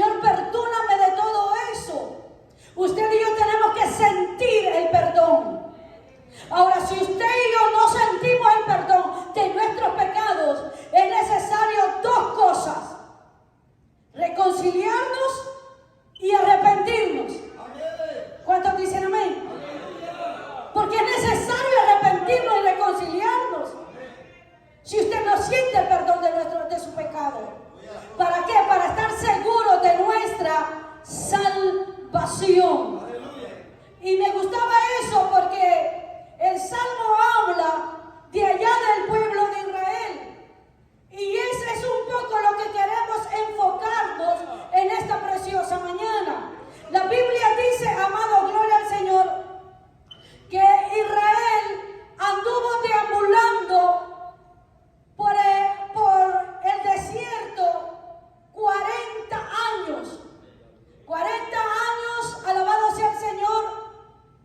Señor, perdóname de todo eso. Usted y yo tenemos que sentir el perdón. Ahora, si usted y yo no sentimos el perdón de nuestros pecados, es necesario dos cosas: reconciliarnos y arrepentirnos. ¿Cuántos dicen amén? Porque es necesario arrepentirnos y reconciliarnos. Si usted no siente el perdón de su pecado, ¿para qué? Para estar seguro de nuestra salvación. Y me gustaba eso porque el Salmo habla de allá del pueblo de Israel. Y ese es un poco lo que queremos enfocarnos en esta preciosa mañana. La Biblia dice, amado, gloria al Señor, que Israel anduvo deambulando por el desierto 40 años. 40 años, alabado sea el Señor,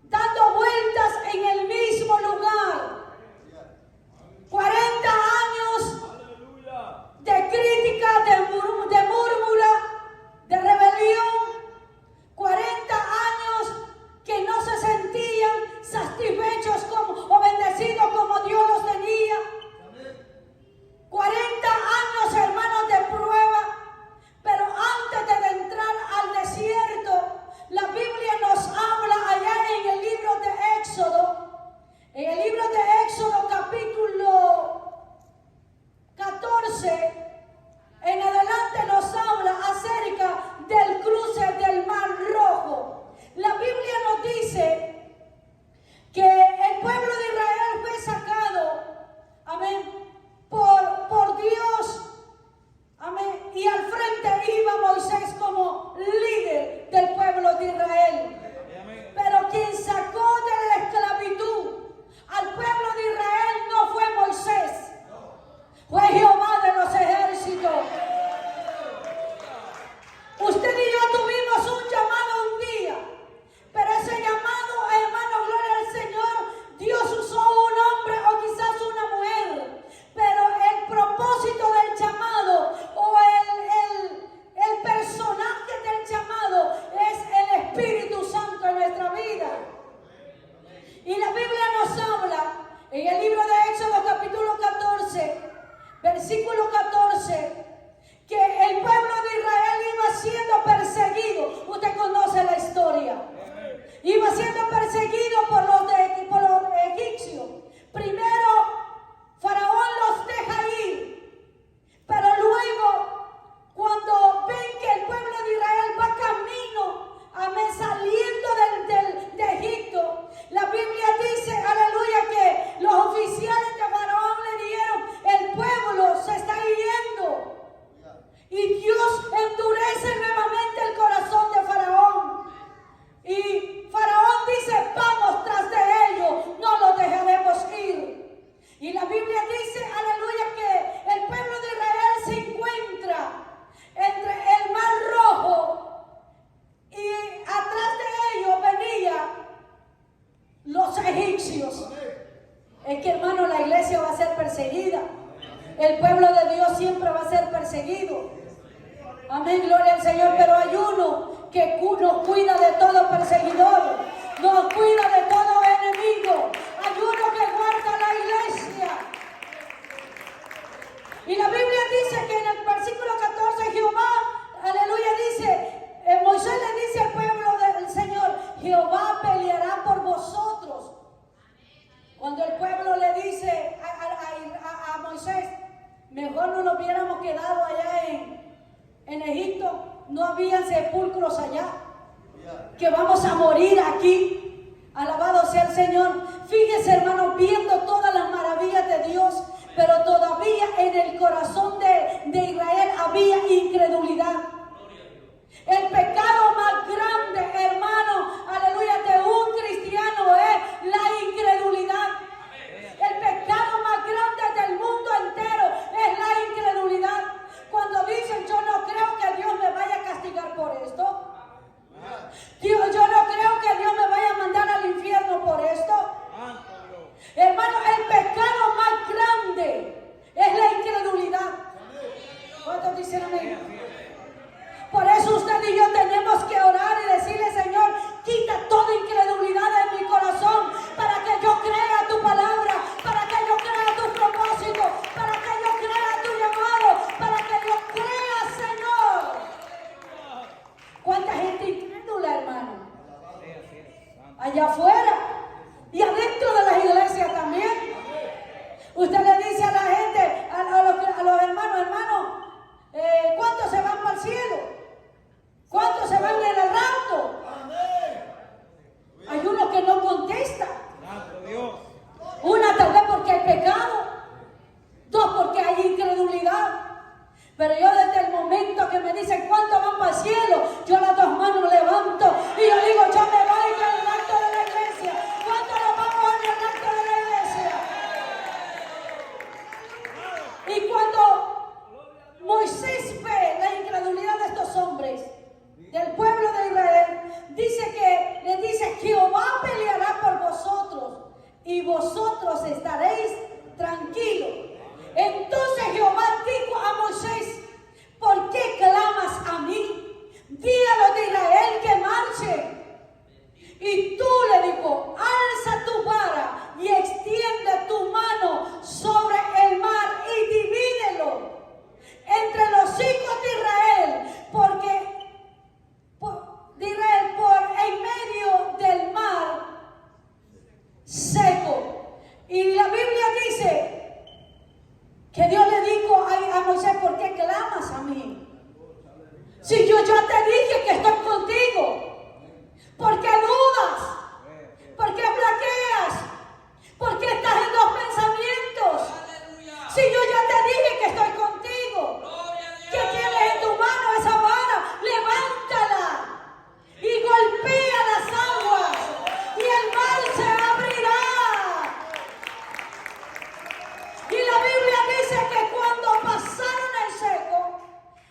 dando vueltas en el mismo lugar. 40 años de crítica, de murmura, de rebelión. 40 años que no se sentían satisfechos o bendecidos como Dios los tenía. 40 años, hermanos, de prueba. Pero antes de entrar al desierto, la Biblia nos habla allá en el libro de Éxodo. En el libro de Éxodo capítulo 14, en adelante nos habla acerca del cruce del Mar Rojo. La Biblia nos dice que el pueblo de Israel fue sacado, amén, por Dios, amén, y al frente iba Moisés como líder del pueblo de Israel. Pero quien sacó de la esclavitud al pueblo de Israel no fue Moisés, fue Jehová de los ejércitos. Usted y yo tuvimos un llamado un día, pero ese llamado, hermano, gloria al Señor, Dios usó un hombre o quizás una mujer, pero el propósito del llamado o el personaje del llamado es el Espíritu Santo en nuestra vida. Y la Biblia nos habla en el libro de Éxodo capítulo 14, versículo 14, que el pueblo de Israel iba siendo perseguido. Usted conoce la historia. Iba siendo perseguido por los egipcios. Primero, Faraón los deja ir. Pero luego, cuando ven que el pueblo de Israel va camino, amén, saliendo de Egipto, la Biblia dice, aleluya, que los oficiales de Faraón le dijeron: el pueblo se está yendo. Y Dios endurece nuevamente el corazón de Faraón. Y Faraón dice: vamos tras de ellos, no los dejaremos ir. Y la Biblia dice, aleluya, que el pueblo de Israel se encuentra entre el Mar Rojo y atrás de ellos venían los egipcios. Es que, hermano, la iglesia va a ser perseguida. El pueblo de Dios siempre va a ser perseguido. Amén, gloria al Señor. Pero hay uno que nos cuida de todo perseguidor, nos cuida de todo enemigo. Hay uno que guarda la iglesia. Y la Biblia dice que en el versículo 14, Jehová, aleluya, dice, Moisés le dice al pueblo del Señor: Jehová peleará por vosotros. Cuando el pueblo le dice a Moisés: mejor no nos hubiéramos quedado allá en Egipto, no había sepulcros allá, que vamos a morir aquí. Alabado sea el Señor. Fíjese, hermano, viendo todas las maravillas de Dios, pero todavía en el corazón de Israel había incredulidad. El pecado más grande, hermano, aleluya, de un cristiano es la incredulidad. El pecado más grande del mundo entero es la incredulidad. Cuando dicen: yo no creo que Dios me vaya a castigar por esto. Yo no creo que Dios me vaya a mandar al infierno por esto. Hermano, el pecado más grande es la incredulidad. ¿Cuántos dicen amén? ¿Cuánta gente incrédula, hermano? Allá afuera y adentro de las iglesias también. Usted le dice a la gente, a los hermanos, ¿cuántos se van para el cielo? ¿Cuántos se van en el rapto? Hay uno que no contesta. Una, tal vez porque hay pecado. Dos, porque hay incredulidad. Pero yo desde el momento que me dicen cuántos van para el cielo, yo las dos manos levanto y yo digo, yo me voy con el acto de la iglesia. ¿Cuántos nos vamos en el acto de la iglesia? Y cuando Moisés ve la incredulidad de estos hombres, del pueblo de Israel, le dice, Jehová peleará por vosotros y vosotros estaréis tranquilos. Entonces Jehová dijo a Moisés, ¿por qué clamas a mí? Di a los de Israel que marchen. Y tú, le dijo, alza tu vara y extiende tu mano sobre el mar y divídelo entre los hijos de Israel, por en medio del mar seco. Y la Biblia dice que Dios le dijo a Moisés, ¿por qué clamas a mí? Si yo ya te dije que estoy contigo. ¿Por qué dudas? ¿Por qué flaqueas? ¿Por qué estás en dos pensamientos? Si yo ya te dije que estoy contigo. ¿Qué tienes en tu mano esa vara? Levántala y golpea las aguas y el mar se abrirá. Y la Biblia dice que cuando pasaron el seco,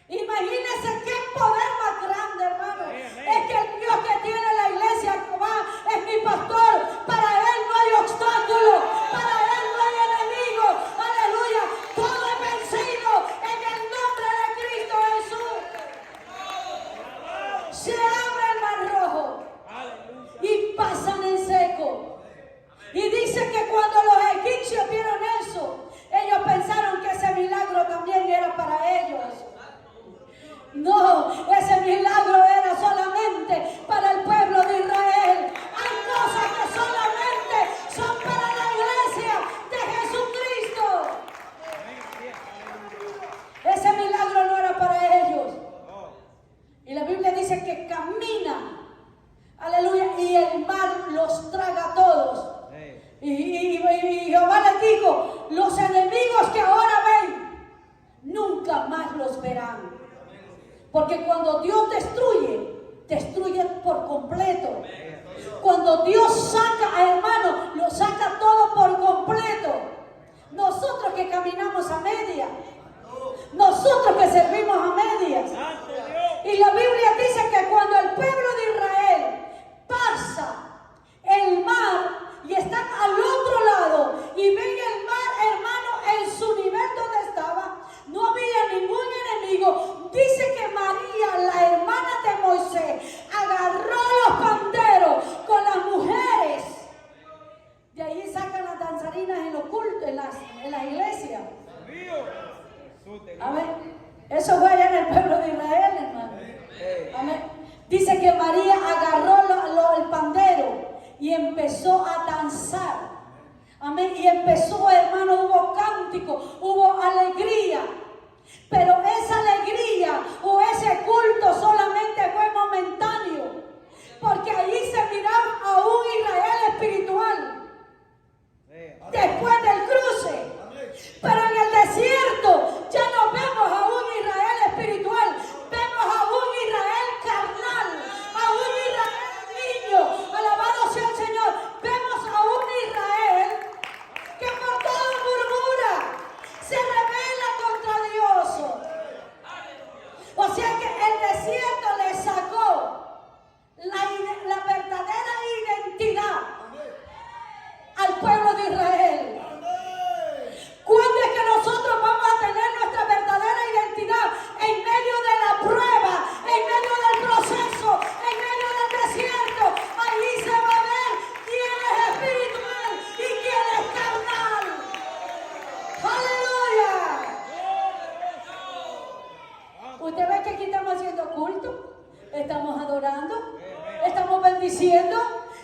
imagínense qué poder más grande, hermano. Es que el Dios que tiene la iglesia, Jehová, es mi pastor. Para él no hay obstáculo, para él no hay enemigo. Aleluya, todo es vencido en el nombre de Cristo Jesús. Se abre el mar rojo y pasan en seco. Y dice que cuando los egipcios vieron eso, ellos pensaron que ese milagro también era para ellos. No, ese milagro era solamente para el pueblo de Israel. Hay cosas que solamente son para la iglesia de Jesucristo. Ese milagro no era para ellos. Y la Biblia dice que caminan, aleluya, y el mar los traga a todos. Y Jehová les dijo, los enemigos que ahora ven, nunca más los verán. Porque cuando Dios destruye por completo. Cuando Dios saca, hermano, lo saca todo por completo. Nosotros que caminamos a medias, nosotros que servimos a medias. Y la Biblia dice que cuando el pueblo de Israel pasa el mar y están al otro lado y ven el mar, hermano, en su nivel donde estaba, no había ningún enemigo. Dice que María, la hermana de Moisés, agarró los panderos con las mujeres. De ahí sacan las danzarinas en los cultos, en las iglesias. Amén. Eso fue allá en el pueblo de Israel, hermano. Amén. Dice que María agarró el pandero y empezó a danzar. Amén. Y empezó, hermano, hubo cántico, hubo alegría. Pero esa alegría o ese culto solamente fue momentáneo. Porque allí se miraba a un Israel espiritual. Después del cruce. Pero en el desierto ya no vemos a un Israel espiritual. Vemos a un Israel carnal. A un Israel niño. Alabado sea el Señor. Vemos a un Israel que por todo murmura. Se rebela contra Dios. O sea que el desierto bendiciendo,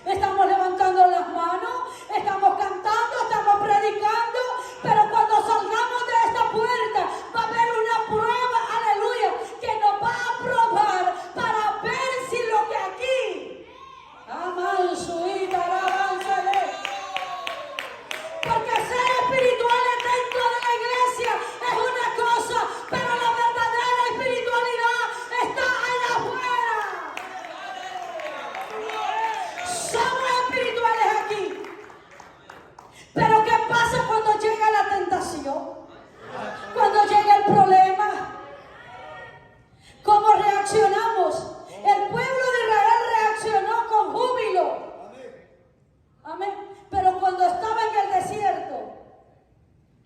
estamos levantando las manos, estamos cantando, estamos predicando, pero cuando salgamos de esta puerta va a haber una prueba, aleluya, que nos va a probar para ver si lo que aquí, aman su vida, porque ser espirituales dentro de la iglesia es una cosa, pero la verdadera espiritualidad está allá afuera. Somos espirituales aquí. Pero ¿qué pasa cuando llega la tentación? Cuando llega el problema. ¿Cómo reaccionamos? El pueblo de Israel reaccionó con júbilo. Amén. Pero cuando estaba en el desierto,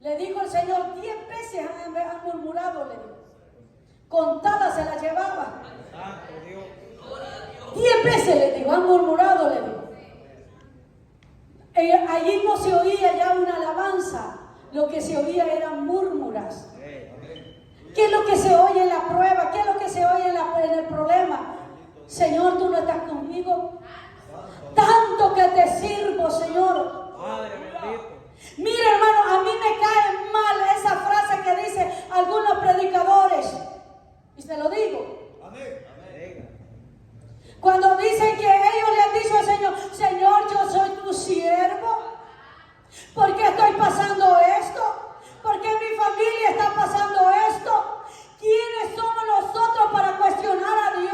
le dijo el Señor, 10 veces han murmurado, le dijo. Contadas se las llevaba. 10 veces le dijo, han murmurado, le dijo. Allí no se oía ya una alabanza, lo que se oía eran murmuras. ¿Qué es lo que se oye en la prueba? ¿Qué es lo que se oye en el problema? Señor, tú no estás conmigo. Tanto que te sirvo, Señor. Mira, hermano, a mí me cae mal esa frase que dicen algunos predicadores. Y se lo digo. Cuando dicen que ellos le han dicho al Señor, Señor, yo soy tu siervo. ¿Por qué estoy pasando esto? ¿Por qué mi familia está pasando esto? ¿Quiénes somos nosotros para cuestionar a Dios?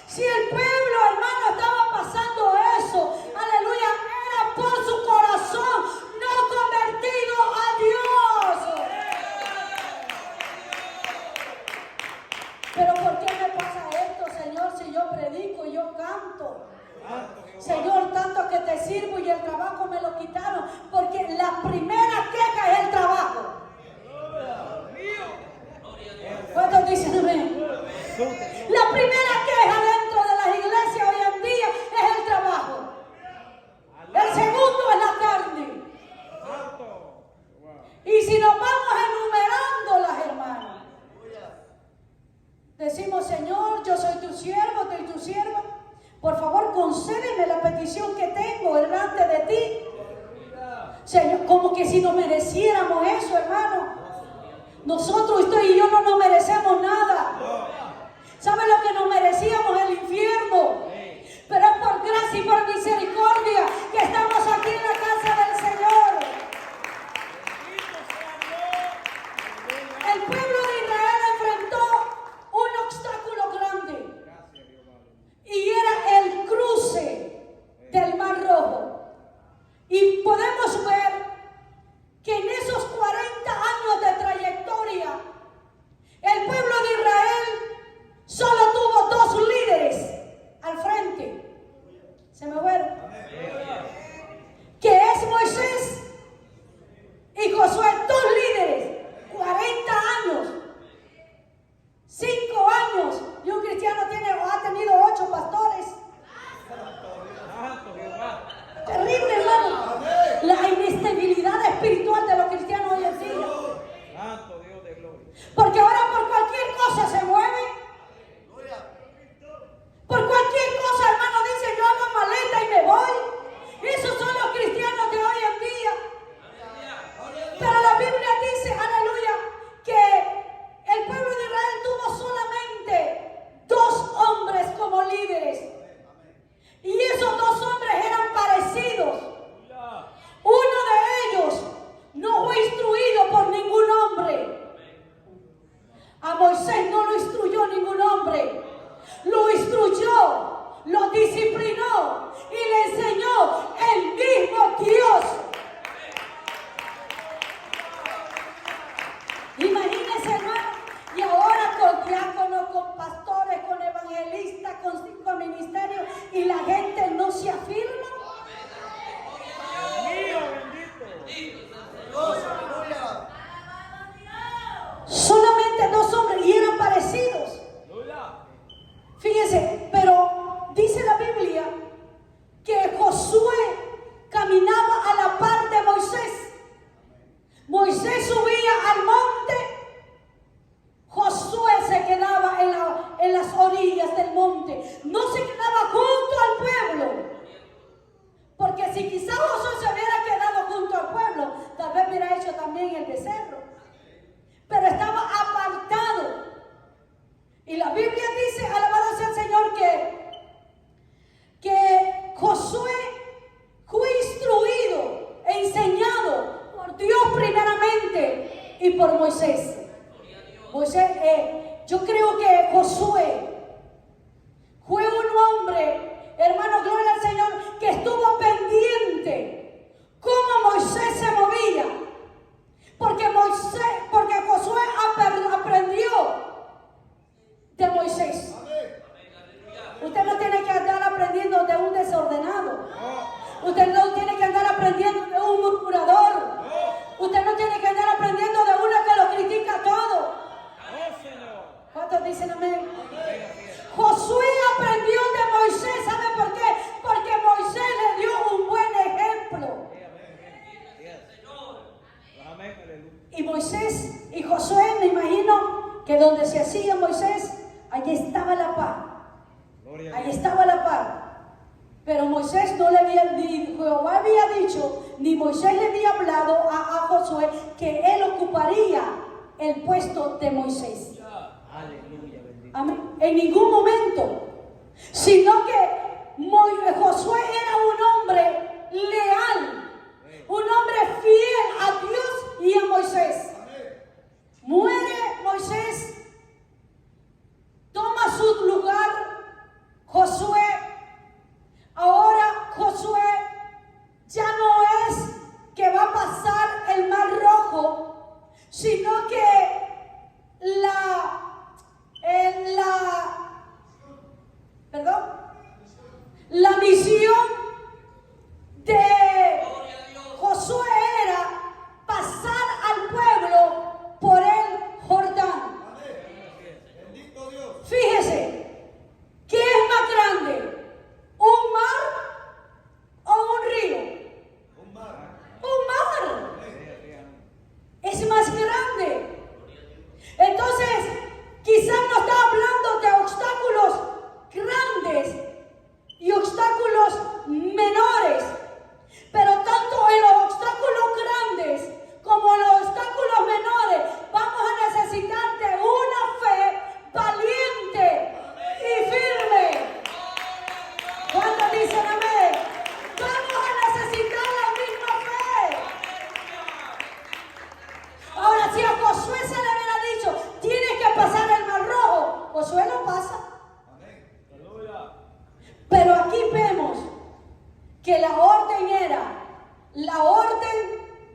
Si el pueblo, hermano, estaba pasando eso, aleluya, era por su corazón no convertido a Dios. Pero ¿por qué me pasa esto, Señor, si yo predico y yo canto? Señor, tanto que te sirvo y el trabajo me lo quitaron, porque la primera queja es el trabajo. ¿Cuántos dicen amén? La primera queja dentro de las iglesias hoy en día es el trabajo. El segundo es la carne. Y si nos vamos enumerándolas, hermanos, decimos, Señor, yo soy tu siervo, soy tu sierva. Por favor, concédeme la petición que tengo delante de ti. Señor, como que si no mereciéramos eso, hermano. Nosotros, usted y yo, no nos merecemos nada. ¿Sabe lo que nos merecíamos? El infierno. Pero es por gracia y por misericordia que estamos aquí en la casa del Señor. El pueblo de Israel enfrentó un obstáculo grande. Y era el cruce del Mar Rojo. Y podemos ver que en esos 40 años de trayectoria, el pueblo de Israel solo tuvo 2 líderes al frente. ¿Se me fueron? Que es Moisés y Josué, 2 líderes, 40 años, 5 años. Y un cristiano ha tenido 8 pastores. Terrible, hermano. La inestabilidad espiritual de los cristianos hoy en día. Porque ahora por cualquier cosa se mueve. Por cualquier cosa, hermano, dice yo hago maleta y me voy. Esos son los cristianos de hoy en día. Pero la Biblia dice, aleluya, que el pueblo de Israel tuvo solamente 2 hombres como líderes. Y esos 2 hombres eran parecidos. Uno de ellos no fue instruido por ningún hombre. A Moisés no lo instruyó ningún hombre. Lo instruyó, lo disciplinó y le enseñó el mismo Dios. Imagínense, hermano, y ahora con diáconos, con pastores, con evangelistas, con 5 ministerios, y la gente no se afirma. Solamente 2 hombres y eran parecidos. Fíjense, pero dice la Biblia creo que Josué fue un hombre, hermano, gloria al Señor, que estuvo pendiente cómo Moisés se movía. Porque Josué aprendió de Moisés. Usted no tiene que andar aprendiendo de un desordenado. Usted no tiene que andar aprendiendo de un murmurador. Usted no tiene que andar aprendiendo de uno que lo critica todo. ¿Cuántos dicen amén? Josué aprendió de Moisés. ¿Sabe por qué? Porque Moisés le dio un buen ejemplo. Y Moisés y Josué, me imagino que donde se hacía Moisés, allí estaba la paz. Allí estaba la paz. Pero Moisés no le había, ni Jehová había dicho, ni Moisés le había hablado a Josué que él ocuparía el puesto de Moisés. Amén. En ningún momento. Sino que Josué era un hombre leal, un hombre fiel a Dios y a Moisés. Muere Moisés, toma su lugar Josué. Ahora Josué ya no es que va a pasar el mar rojo, sino que la misión de Josué era pasar al pueblo por el Jordán. Fíjese, ¿qué es más grande? ¿Un mar o un río? Un mar. Es más grande. Entonces, quizás no está hablando de obstáculos grandes y obstáculos menores, pero tanto en los obstáculos grandes como en los obstáculos menores vamos a necesitar de una fe valiente y firme. ¿Cuántos dicen amén? Vamos a necesitar la misma fe. Ahora, si a Josué se le hubiera dicho, tienes que pasar el mar rojo, Josué lo pasa. Pero aquí vemos que la orden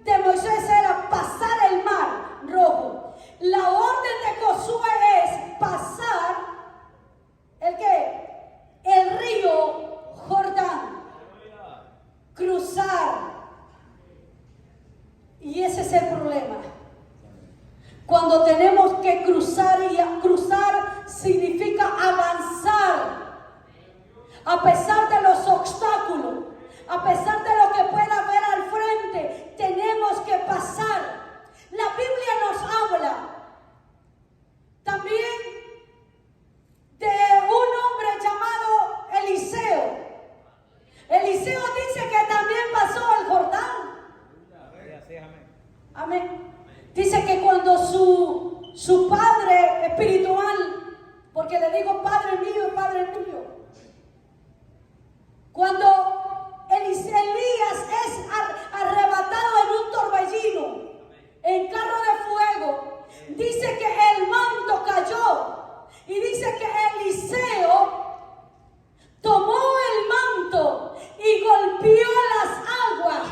de Moisés era pasar el mar rojo. La orden de Josué es pasar el río Jordán, cruzar. Y ese es el problema. Cuando tenemos que cruzar, y cruzar significa avanzar. A pesar de los obstáculos, a pesar de lo que pueda haber al frente, tenemos que pasar. La Biblia nos habla también de un hombre llamado Eliseo. Eliseo dice que también pasó el Jordán. Amén. Dice que cuando su padre espiritual, porque le digo Padre mío y Padre tuyo, cuando Elías es arrebatado en un torbellino, en carro de fuego, dice que el manto cayó. Y dice que Eliseo tomó el manto y golpeó las aguas.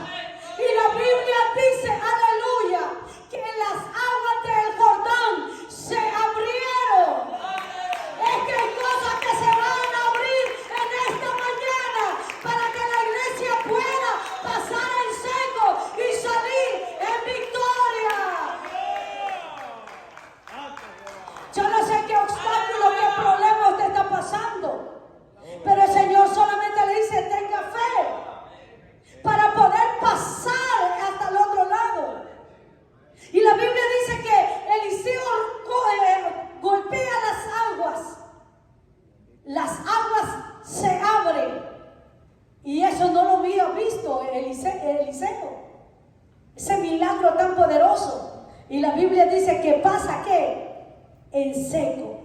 Y la Biblia dice, aleluya, que las aguas del Jordán se abrieron. Es que hay cosas que se van a abrir en esta mañana para que la iglesia pueda pasar en seco y salir en victoria. Yo no sé qué obstáculo, qué problema usted está pasando, pero el Señor solamente le dice, tenga fe para poder pasar hasta el otro lado. Y la Biblia dice que Eliseo golpea las aguas. Las aguas se abren. Y eso no lo había visto Eliseo. Ese milagro tan poderoso. Y la Biblia dice que pasa ¿qué? En seco.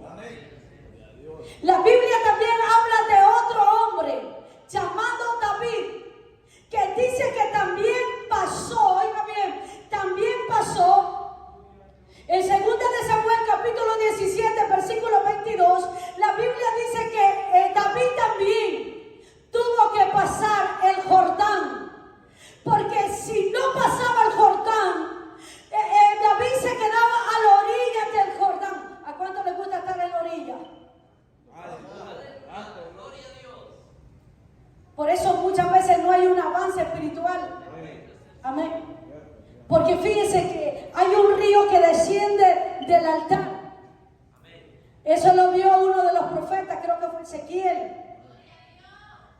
La Biblia también habla de otro hombre llamado David, que dice que también pasó, oiga bien, también pasó en 2 de Samuel capítulo 17, versículo 22, la Biblia dice que David también tuvo que pasar el Jordán. Porque si no pasaba el Jordán, David se quedaba a la orilla del Jordán. ¿A cuánto le gusta estar en la orilla? Por eso muchas veces no hay un avance espiritual. Amén. Porque fíjense que hay un río que desciende del altar. Eso lo vio uno de los profetas, creo que fue Ezequiel.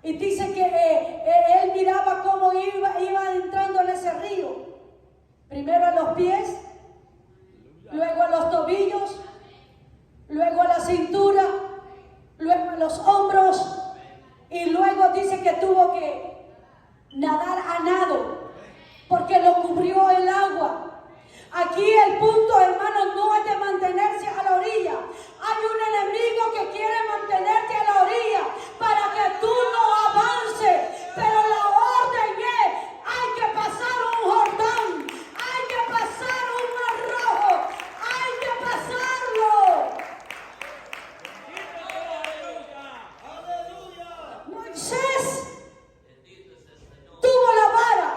Y dice que él miraba cómo iba entrando en ese río. Primero a los pies, luego a los tobillos, luego a la cintura, luego a los hombros. Y luego dice que tuvo que nadar a nado, porque lo cubrió el agua. Aquí el punto, hermanos, no es de mantenerse a la orilla. Hay un enemigo que quiere mantenerte a la orilla para que tú no avances. Pero la orden es, hay que pasar un Jordán, hay que pasar un mar rojo, hay que pasarlo. Moisés tuvo la vara.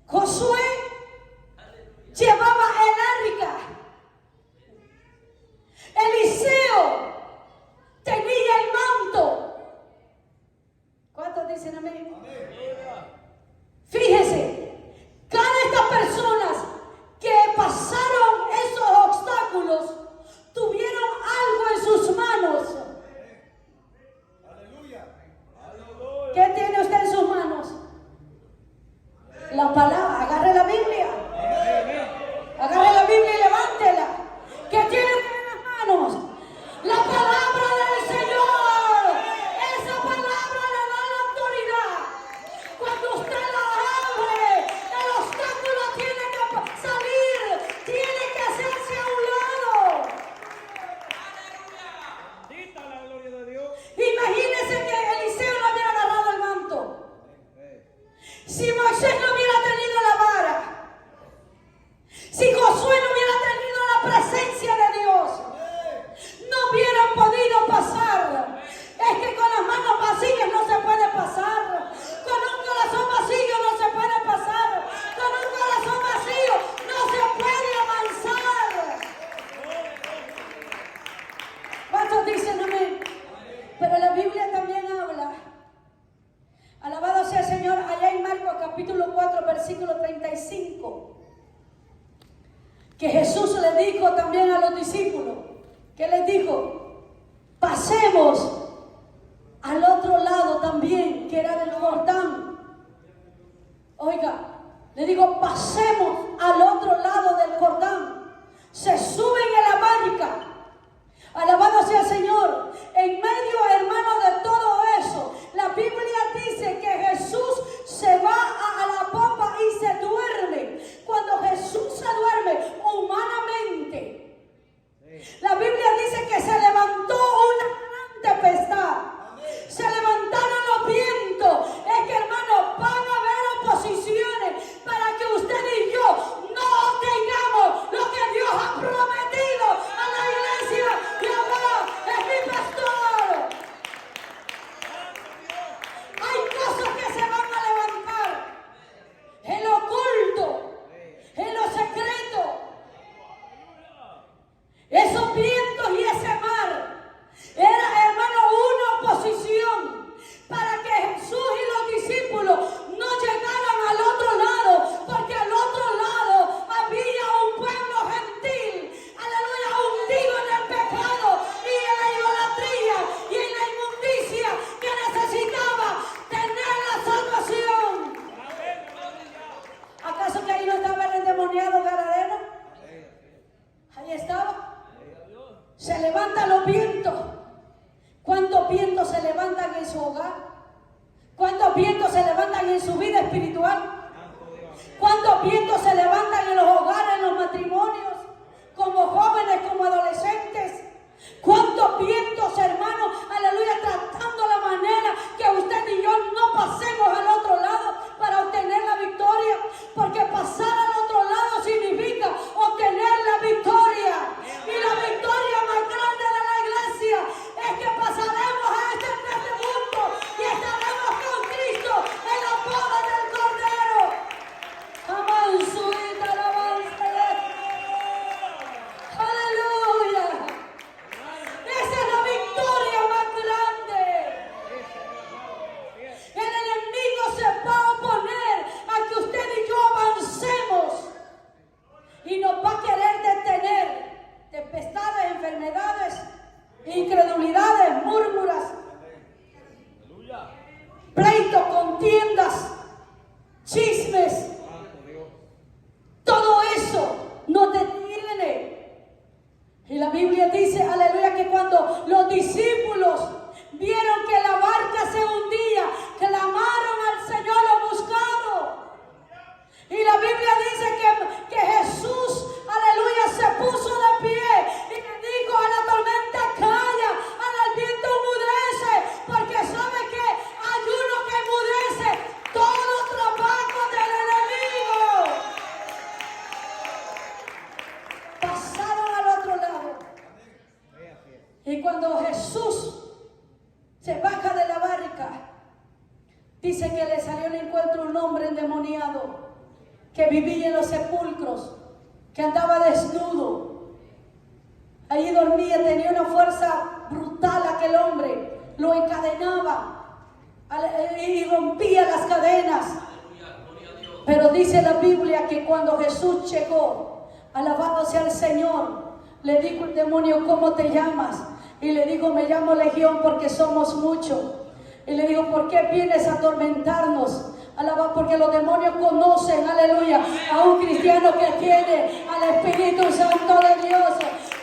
Josué llevaba el arca. Eliseo tenía el manto. ¿Cuántos dicen amén? Fíjese, cada estas personas que pasaron esos obstáculos tuvieron algo en sus manos. ¿Qué tiene usted en sus manos? La palabra. Agarre la Biblia. Agarre la Biblia y levántela. ¿Qué tiene usted en las manos? La palabra del Señor. Esa palabra le da la autoridad. Cuando usted la abre, el obstáculo tiene que salir, tiene que hacerse a un lado. Bendita la gloria de Dios. Imagínese que Eliseo no hubiera agarrado el manto. Si Moisés no hubiera tenido la vara, si Josué no hubiera tenido la presencia de Dios, no hubieran podido pasar. Es que con las manos vacías no se puede pasar. Con un corazón vacío no se puede pasar. Con un corazón vacío no se puede avanzar. ¿Cuántos dicen amén? Pero la Biblia también habla. Alabado sea el Señor, allá en Marcos capítulo 4, versículo 35. Que Jesús le dijo también a los discípulos, ¿qué les dijo? Pasemos al otro lado también, que era del Jordán. Oiga, le digo, pasemos al otro lado del Jordán. Se suben en la barca. Alabado sea el Señor. En medio, hermano, de todo eso, la Biblia dice que Jesús se va a la popa y se duerme. Cuando Jesús se duerme humanamente, la Biblia dice que se levantó una gran tempestad. Se levantaron los vientos. Es que, hermano, van a haber oposiciones para que usted y yo no tengamos lo que Dios ha prometido a la iglesia. Jehová es mi pastor. Hay cosas que se van a levantar en lo oculto, en lo secreto. Esos vientos y ese mar era, hermano, una oposición para que Jesús y los discípulos no llegaran al otro lado, porque al otro lado había un pueblo gentil, aleluya, hundido en el pecado y en la idolatría y en la inmundicia, que necesitaba tener la salvación. ¿Acaso que ahí no estaba el endemoniado Gadareno? Ahí estaba. Se levantan los vientos. ¿Cuántos vientos se levantan en su hogar? ¿Cuántos vientos se levantan en su vida espiritual? ¿Cuántos vientos se levantan en los hogares, en los matrimonios? Como jóvenes, como adolescentes. ¿Cuántos vientos, hermanos, aleluya, tratando la manera que usted y yo no pasemos al otro lado para obtener la victoria? Porque pasar al otro lado Biblia dice, aleluya, que cuando los discípulos vieron que la barca se hundía, clamaron al Señor, lo buscaron. Y la Biblia dice que Jesús, aleluya, se puso de pie y le dijo a la tormenta, calla, al viento enmudece, porque sabe que hay uno que enmudece todo trabajo del enemigo. Pasaron al otro lado. Y cuando Jesús se baja de la barca, dice que le salió al encuentro un hombre endemoniado que vivía en los sepulcros, que andaba desnudo. Allí dormía, tenía una fuerza brutal aquel hombre, lo encadenaba y rompía las cadenas. Pero dice la Biblia que cuando Jesús llegó, alabado sea el Señor, le dijo el demonio, ¿cómo te llamas? Y le dijo, me llamo Legión porque somos muchos. Y le dijo, ¿por qué vienes a atormentarnos? Alaba, porque los demonios conocen, aleluya, a un cristiano que tiene al Espíritu Santo de Dios.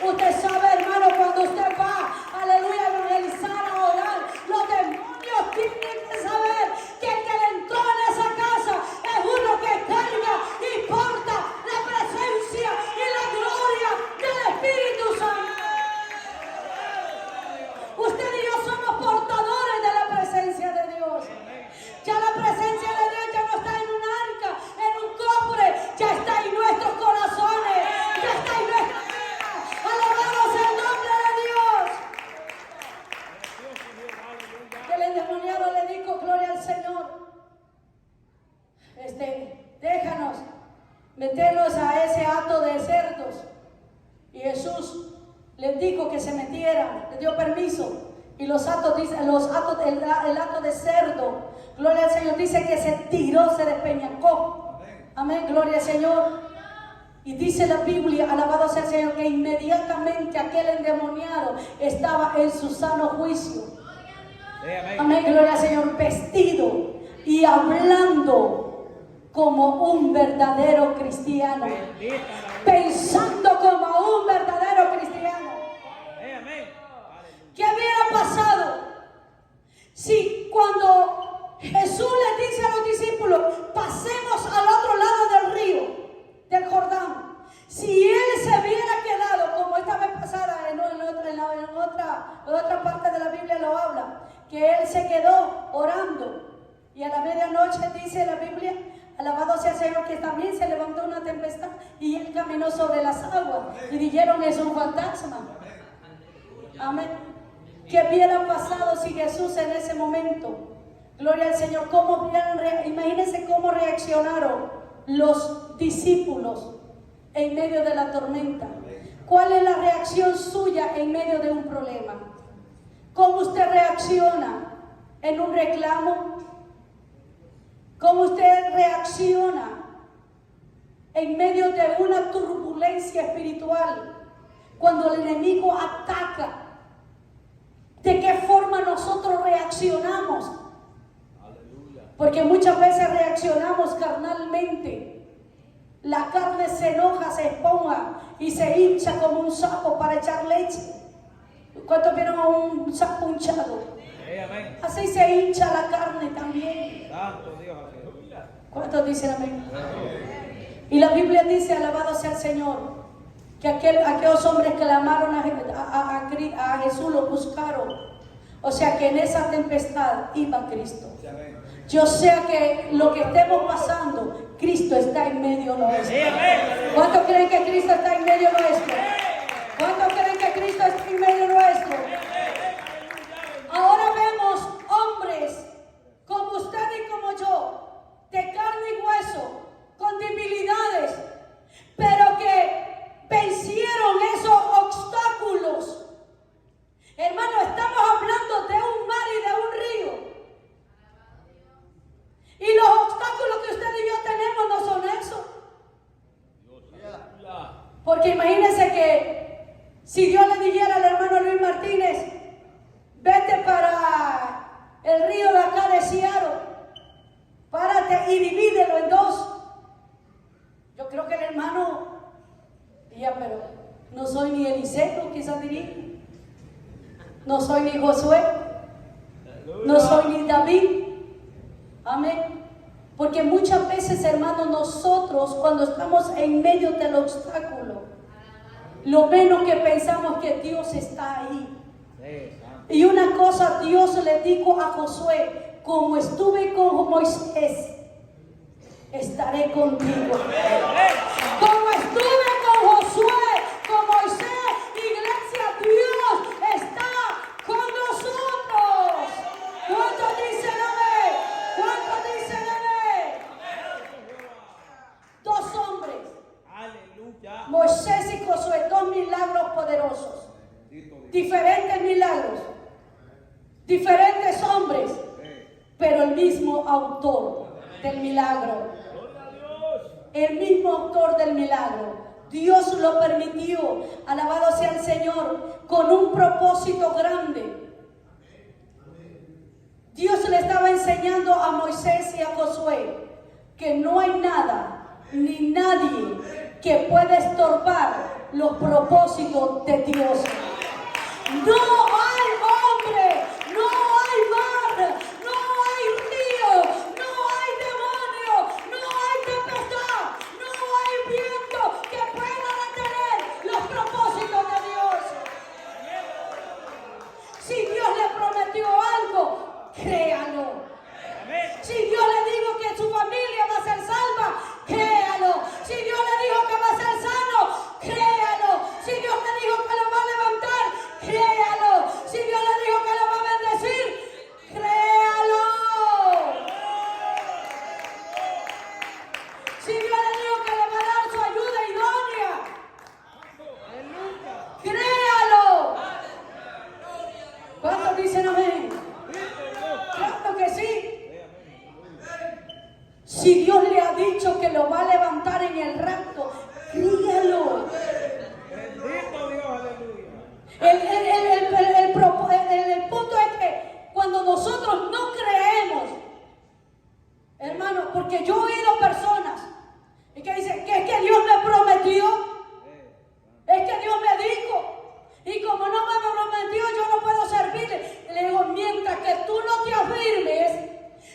Usted sabe, hermano, cuando usted va, aleluya, a evangelizar, a orar, los demonios tienen que saber que el que le entró en esa casa es uno que carga y porta la presencia y la gloria del Espíritu Santo. Usted y yo somos portadores de la presencia de Dios. Ya la presencia de Dios ya no está en un arca, en un cofre, ya está en nuestros corazones, ya está en nuestra vida. Alabamos el nombre de Dios. Que el endemoniado le dijo, gloria al Señor. Déjanos meternos a ese hato de cerdos. Y Jesús les dijo que se metieran, les dio permiso. Y el hato de cerdo, gloria al Señor, dice que se tiró, se despeñacó. Amén, gloria al Señor. Y dice la Biblia, alabado sea el Señor, que inmediatamente aquel endemoniado estaba en su sano juicio. Amén, gloria al Señor, vestido y hablando como un verdadero cristiano, pensando como un verdadero cristiano. ¿Qué hubiera pasado si cuando Jesús le dice a los discípulos, pasemos al otro lado del río, del Jordán? Si él se hubiera quedado, como esta vez pasada en otra parte de la Biblia lo habla, que él se quedó orando y a la medianoche dice la Biblia, alabado sea el Señor, que también se levantó una tempestad y él caminó sobre las aguas y dijeron, es un fantasma. Amén. ¿Qué hubiera pasado si Jesús en ese momento, gloria al Señor, imagínense cómo reaccionaron los discípulos en medio de la tormenta? ¿Cuál es la reacción suya en medio de un problema? ¿Cómo usted reacciona en un reclamo? ¿Cómo usted reacciona en medio de una turbulencia espiritual? Cuando el enemigo ataca, ¿de qué forma nosotros reaccionamos? Porque muchas veces reaccionamos carnalmente. La carne se enoja, se esponja y se hincha como un sapo para echar leche. ¿Cuántos vieron a un sapo hinchado? Así se hincha la carne también. ¿Cuántos dicen amén? Y la Biblia dice, alabado sea el Señor, que aquellos hombres clamaron a Jesús, lo buscaron. O sea que en esa tempestad iba Cristo. Yo sé que lo que estemos pasando, Cristo está en medio nuestro. ¿Cuántos creen que Cristo está en medio nuestro? ¿Cuántos creen que Cristo está en medio nuestro? Ahora vemos hombres como usted y como yo, de carne y hueso, con debilidades, pero que vencieron esos obstáculos. Hermano, estamos hablando de un mar y de un río. Y los obstáculos que usted y yo tenemos no son esos. Porque imagínense que si Dios le dijera al hermano Luis Martínez, vete para el río de acá de Seattle, párate y divídelo en dos. Yo creo que el hermano diría, pero No soy ni Eliseo, quizás diría. No soy ni Josué. No soy ni David. Amén. Porque muchas veces, hermanos, nosotros cuando estamos en medio del obstáculo, lo menos que pensamos que Dios está ahí. Y una cosa Dios le dijo a Josué: como estuve con Moisés, estaré contigo. Como estuve con Josué, con Moisés, iglesia, Dios está con nosotros. ¿Cuántos dicen amén? ¿Cuántos dicen amén? Dos hombres, Aleluya. Moisés y Josué, dos milagros poderosos. Diferentes milagros, diferentes hombres, pero el mismo autor del milagro. El mismo autor del milagro. Dios lo permitió, alabado sea el Señor, con un propósito grande. Dios le estaba enseñando a Moisés y a Josué que no hay nada ni nadie que pueda estorbar los propósitos de Dios. No hay hombre, no hay mar, no hay río, no hay demonio, no hay tempestad, no hay viento que pueda detener los propósitos de Dios. Si Dios le prometió algo, créalo. Si Dios le dijo que su familia va a ser salva, créalo. Si Dios le dijo que va a ser sano, créalo. Si Dios le dijo que lo va a levantar, créalo. Si Dios le dijo que lo va a bendecir, créalo. Si Dios le dijo que le va a dar su ayuda idónea, créalo. ¿Cuántos dicen amén? Claro que sí. Si Dios le ha dicho que lo va a levantar en el rapto, créalo. Bendito Dios, aleluya. El punto es que cuando nosotros no creemos, hermano, porque yo he oído personas y que dicen que es que Dios me prometió, es que Dios me dijo, y como no me prometió, yo no puedo servirle. Le digo, mientras que tú no te afirmes,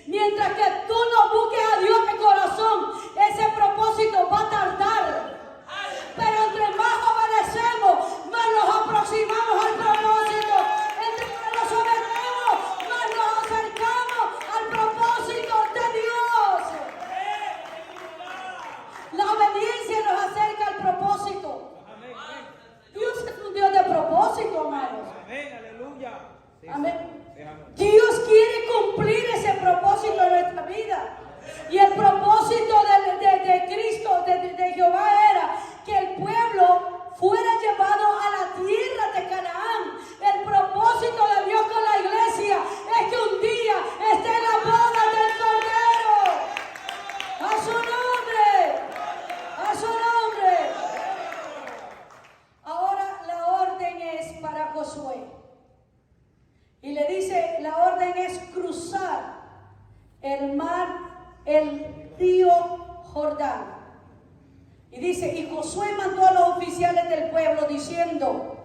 mientras que tú no busques a Dios de corazón, ese propósito va a tardar. Pero entre más obedecemos, más nos aproximamos al propósito. Entre más nos sometemos, más nos acercamos al propósito de Dios. La obediencia nos acerca al propósito. Dios es un Dios de propósito, hermanos. Amén, aleluya. Amén. Dios quiere cumplir ese propósito en nuestra vida. Y el propósito de Cristo, de Jehová, era que el pueblo fuera llevado a la tierra de Canaán. El propósito de Dios con la iglesia es que un día esté en la boda del Cordero. A su nombre. A su nombre. Ahora la orden es para Josué. Y le dice, la orden es cruzar el mar, el río Jordán. Y dice, y Josué mandó a los oficiales del pueblo diciendo,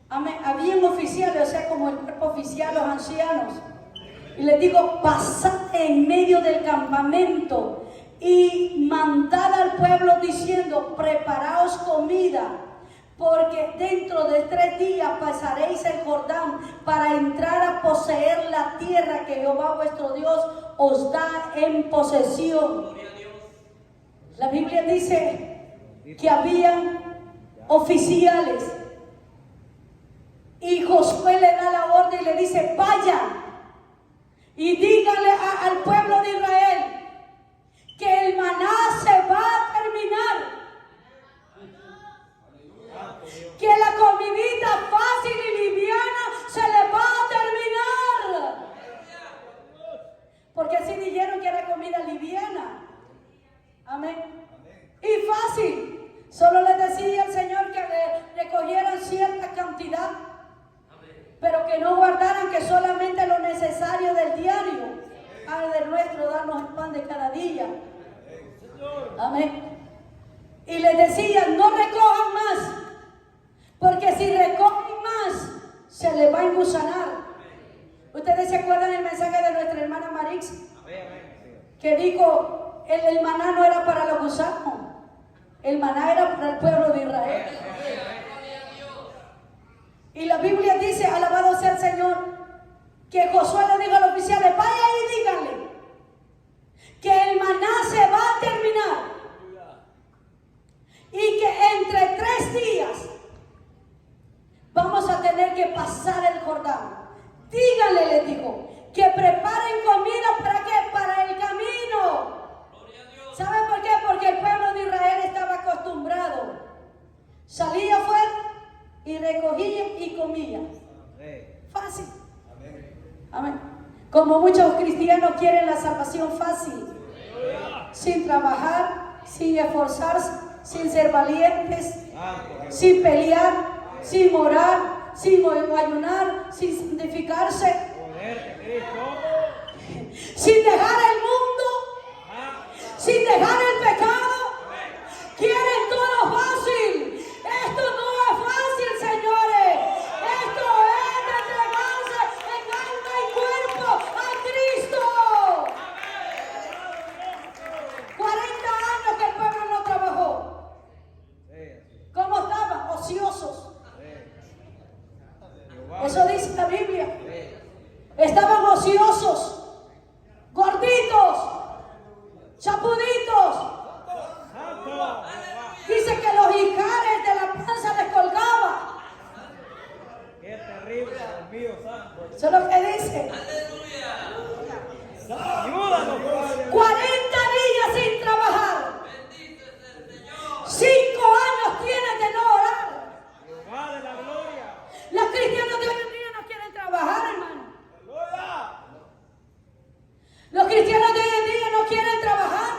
amén, habían oficiales, o sea, como el cuerpo oficial, los ancianos. Y les digo, pasad en medio del campamento y mandad al pueblo diciendo, preparaos comida, porque dentro de 3 días pasaréis el Jordán para entrar a poseer la tierra que Jehová vuestro Dios os da en posesión. La Biblia dice que habían oficiales y Josué le da la orden y le dice, vayan y díganle al pueblo de Israel que el maná se va a terminar. Que la comidita fácil y liviana se le va a terminar. Porque así dijeron que era comida liviana. Amén. Y fácil. Solo les decía el Señor que recogieran cierta cantidad. Pero que no guardaran que solamente lo necesario del diario. Padre nuestro, darnos el pan de cada día. Amén. Y les decía, no recojan más. que dijo, el maná no era para los gusanos, el maná era para el pueblo de Israel. Y la Biblia dice, alabado sea el Señor, que Josué le dijo a los oficiales, vaya y díganle que el maná se va a terminar y que entre 3 días vamos a tener que pasar el Jordán. Díganle, le dijo, que preparen comida ¿para qué? Para el camino. ¿Saben por qué? Porque el pueblo de Israel estaba acostumbrado. Salía afuera y recogía y comía. Fácil. Amén. Como muchos cristianos quieren la salvación fácil, sin trabajar, sin esforzarse, sin ser valientes, sin pelear, sin orar, sin ayunar, sin santificarse, sin dejar el mundo, sin dejar el pecado. Quieren todo fácil. Esto no es fácil, señores. Esto es de entregarse en alma y cuerpo a Cristo. 40 años que el pueblo no trabajó. ¿Cómo estaban? Ociosos. Eso dice la Biblia. Estaban ociosos, gorditos, chapuditos. Dice que los ijares de la panza les colgaban. Qué terrible, Dios mío, santo. Eso es lo que dice. Ayúdanos, Padre. 40 días sin trabajar. 5 años tienes de no orar. Jehová de la gloria. Los cristianos de hoy en día no quieren trabajar, hermano. Aleluya. Los cristianos de hoy en día no quieren trabajar.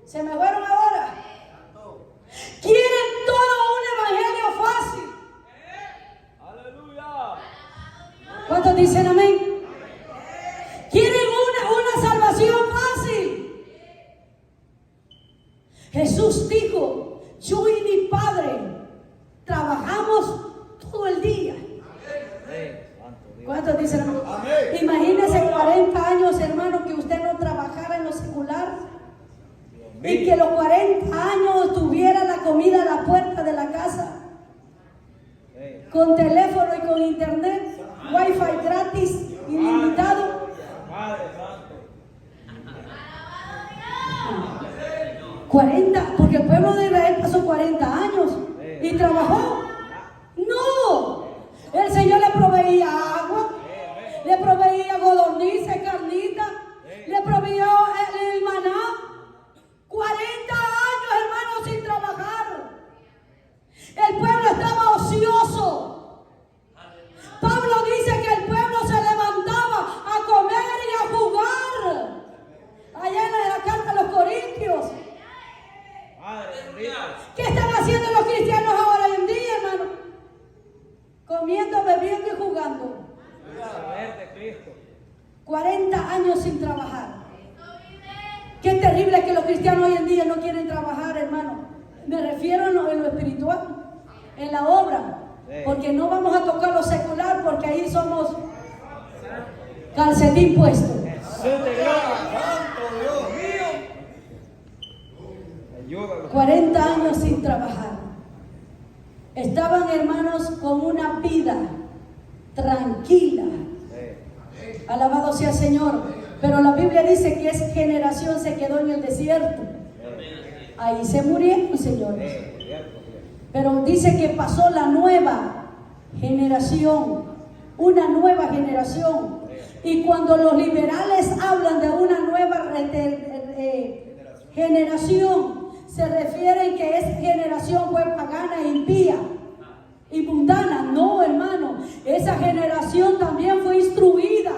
Se me fueron ahora. Quieren todo un evangelio fácil. Aleluya. ¿Cuántos dicen amén? Quieren una salvación fácil. Jesús dijo, yo y mi Padre trabajamos todo el día. ¿Cuántos dicen amén? Imagínense 40 años, hermano, que usted no trabajara en lo secular y que los 40 años tuviera la comida a la puerta de la casa, con teléfono y con internet, wifi gratis, ilimitado. Padre Santo. 40, porque el pueblo de Israel pasó 40 años y trabajó. No, el Señor le proveía agua, le proveía godornices, carnita, le proveía el maná. 40 años, hermanos, sin trabajar. El pueblo estaba ocioso. Pablo dice que el pueblo se levantaba a comer y a jugar. Allá en la carta a los Corintios. Padre bendito. ¿Qué están haciendo los cristianos ahora en día, hermano? Comiendo, bebiendo y jugando. Saber de Cristo. 40 años sin trabajar. Qué terrible que los cristianos hoy en día no quieren trabajar, hermano. Me refiero en lo espiritual, en la obra. Porque no vamos a tocar lo secular, porque ahí somos calcetín puesto. Jesús de gloria. Santo Dios mío. Ayúdanos. 40 años sin trabajar. Estaban, hermanos, con una vida tranquila. Alabado sea el Señor. Pero la Biblia dice que esa generación se quedó en el desierto. Ahí se murieron, señores. Pero dice que pasó la nueva generación. Una nueva generación. Y cuando los liberales hablan de una nueva generación, se refieren que esa generación fue pagana e impía y mundana. No, hermano, esa generación también fue instruida.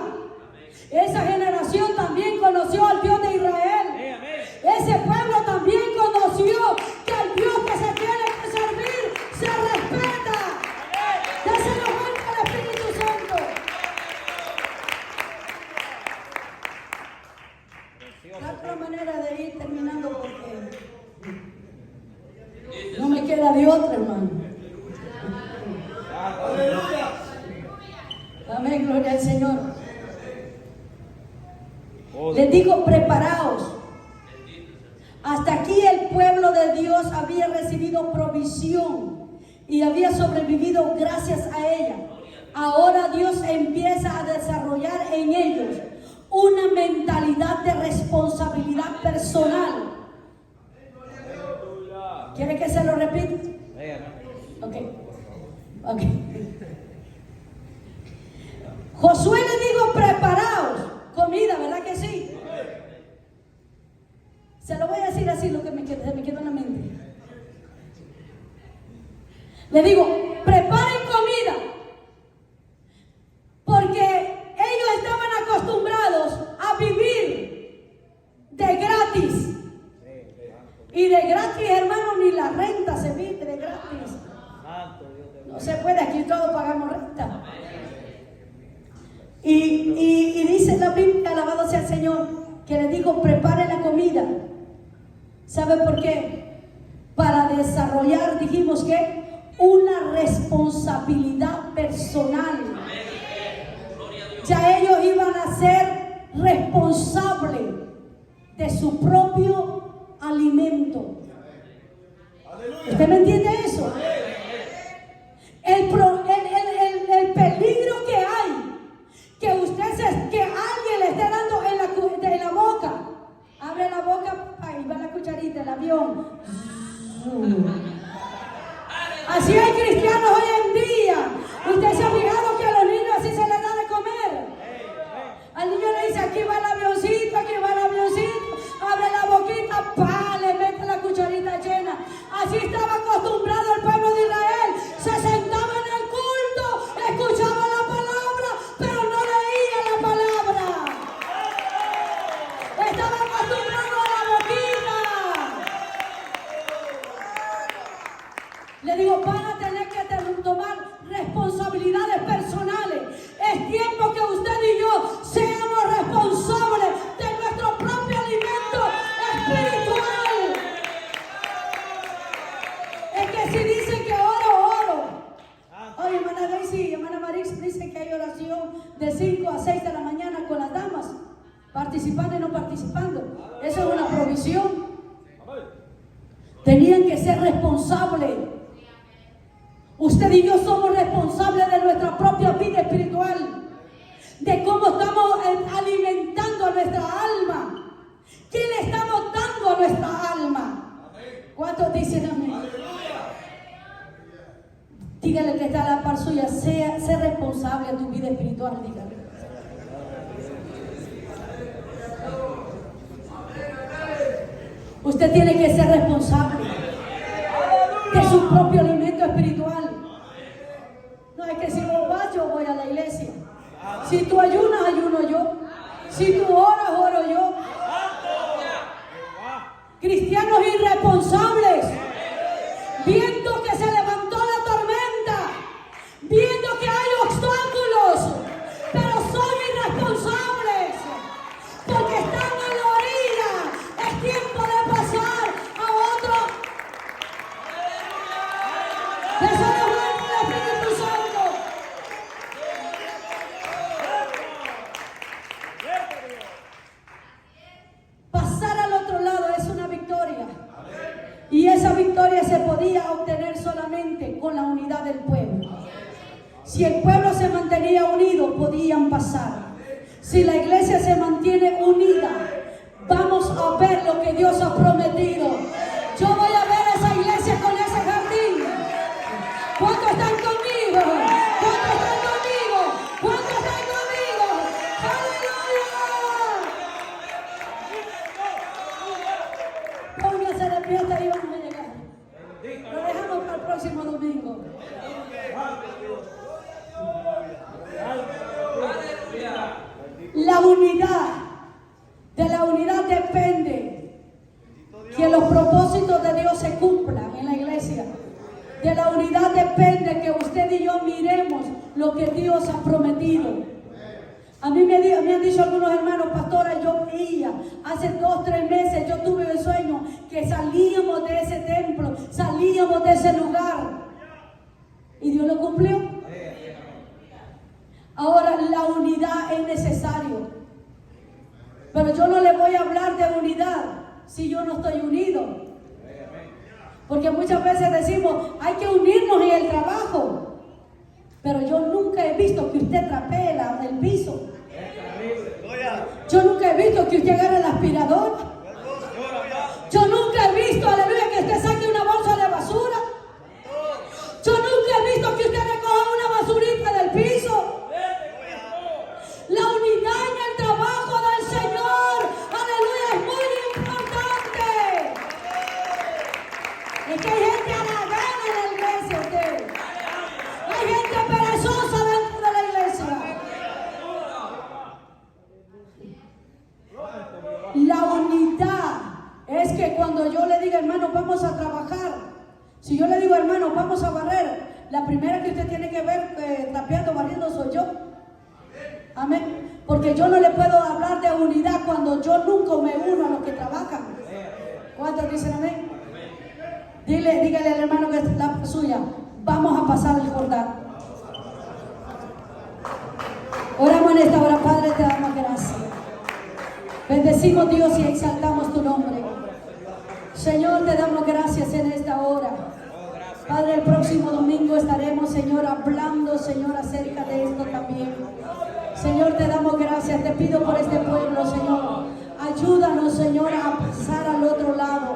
Esa generación también conoció al Dios de Israel. Ese pueblo también conoció que al Dios que se tiene que servir se respeta. Dáselo fuerte al Espíritu Santo. Hay otra manera de ir terminando porque no me queda de otra, hermano. Amén, gloria al Señor. Les digo provisión y había sobrevivido gracias a ella. Ahora Dios empieza a desarrollar en ellos una mentalidad de responsabilidad personal. ¿Quiere que se lo repita? Ok. Josué le dijo, preparaos comida, ¿verdad que sí? Se lo voy a decir así, lo que me quedó en la mente. Le digo, preparen comida, porque ellos estaban acostumbrados a vivir de gratis. Y de gratis, hermano, ni la renta se vive de gratis. No se puede, aquí todos pagamos renta. Y dice la Biblia, alabado sea el Señor, que le dijo, prepare la comida. ¿Sabe por qué? Para desarrollar, dijimos que, una responsabilidad personal. Ya ellos iban a ser responsables de su propio alimento. ¿Usted me entiende eso? El peligro que hay, que alguien le esté dando en la boca. Abre la boca, ahí va la cucharita, el avión. Así hay cristianos hoy en día. Usted se ha fijado que a los niños así se les da de comer. Al niño le dice, aquí va el avioncito, aquí va el avioncito. Abre la boquita, pa, le mete la cucharita llena. Así estaba acostumbrado el pueblo de Israel. Se sentaba en el culto, escuchaba la palabra, pero no leía la palabra. Estaba acostumbrado a la boquita. Le digo, van a tener que tomar responsabilidades personales. Es tiempo que usted y yo seamos responsables de nuestro propio alimento espiritual. Es que si dicen que oro. Oye, hermana Daisy y hermana Marix dicen que hay oración de 5 a 6 de la mañana con las damas, participando y no participando. Eso es una provisión. Tenían que ser responsables. Usted y yo somos responsables de nuestra propia vida espiritual, de cómo estamos alimentando a nuestra alma. ¿Qué le estamos dando a nuestra alma? ¿Cuántos dicen amén? Dígale que está a la par suya, sé responsable de tu vida espiritual, dígale. Usted tiene que ser responsable de su propio alimento espiritual. No es que si vos vas, yo voy a la iglesia. Si tú ayunas, ayuno yo. Si tú oras, oro yo. Cristianos irresponsables, viendo que se levantó la tormenta, viendo que hay obstáculos, pero son irresponsables porque están en la orilla. Es tiempo de pasar a otro. El Espíritu Santo. Pasar al otro lado es una victoria. Y esa victoria se podía obtener solamente con la unidad del pueblo. Si el pueblo se mantenía unido, podían pasar. Si la iglesia se mantiene unida, vamos a ver lo que Dios ha prometido. Yo voy a ver esa iglesia con ese jardín. ¿Cuántos están conmigo? ¿Cuántos están conmigo? ¿Cuántos están conmigo? ¡Aleluya! Pónganse de pie, hasta ahí vamos a llegar. Lo dejamos para el próximo domingo. La unidad, de la unidad depende que los propósitos de Dios se cumplan en la iglesia. De la unidad depende que usted y yo miremos lo que Dios ha prometido. A mí me han dicho algunos hermanos, pastora, yo veía, hace 2 o 3 meses yo tuve el sueño que salíamos de ese templo, salíamos de ese lugar. ¿Y Dios lo cumplió? Ahora la unidad es necesario. Pero yo no le voy a hablar de unidad si yo no estoy unido. Porque muchas veces decimos, hay que unirnos en el trabajo. Pero yo nunca he visto que usted trapee el piso. Yo nunca he visto que usted agarre el aspirador. Yo nunca he visto, aleluya, que usted saque una bolsa de basura. Yo nunca he visto que usted recoja una basurita del piso. La unidad en el trabajo del Señor, aleluya, es muy importante. Es que hay gente a la gana en la iglesia, usted. Hay gente perezosa dentro de la iglesia. La unidad es que cuando yo le diga, hermano, vamos a trabajar. Si yo le digo, hermano, vamos a barrer, la primera que usted tiene que ver trapeando, barriendo soy yo. Amén. Porque yo no le puedo hablar de unidad cuando yo nunca me uno a los que trabajan. ¿Cuántos dicen amén? Dígale al hermano que es la suya, vamos a pasar el Jordán. Oramos en esta hora, Padre, te damos gracias. Bendecimos, Dios, y exaltamos tu nombre. Señor, te damos gracias en esta hora. Padre, el próximo domingo estaremos, Señor, hablando, Señor, acerca de esto también. Señor, te damos gracias. Te pido por este pueblo, Señor. Ayúdanos, Señor, a pasar al otro lado.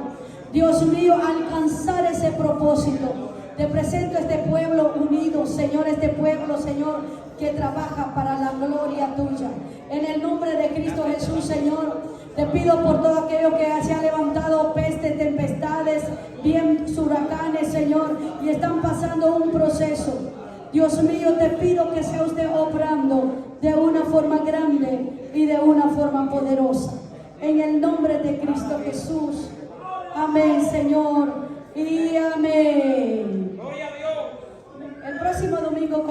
Dios mío, a alcanzar ese propósito. Te presento este pueblo unido, Señor, este pueblo, Señor, que trabaja para la gloria tuya. En el nombre de Cristo Jesús, Señor, te pido por todo aquello que se ha levantado, pestes, tempestades, vientos, huracanes, Señor, y están pasando un proceso. Dios mío, te pido que sea usted obrando de una forma grande y de una forma poderosa. En el nombre de Cristo Jesús. Amén, Señor, y amén. El próximo domingo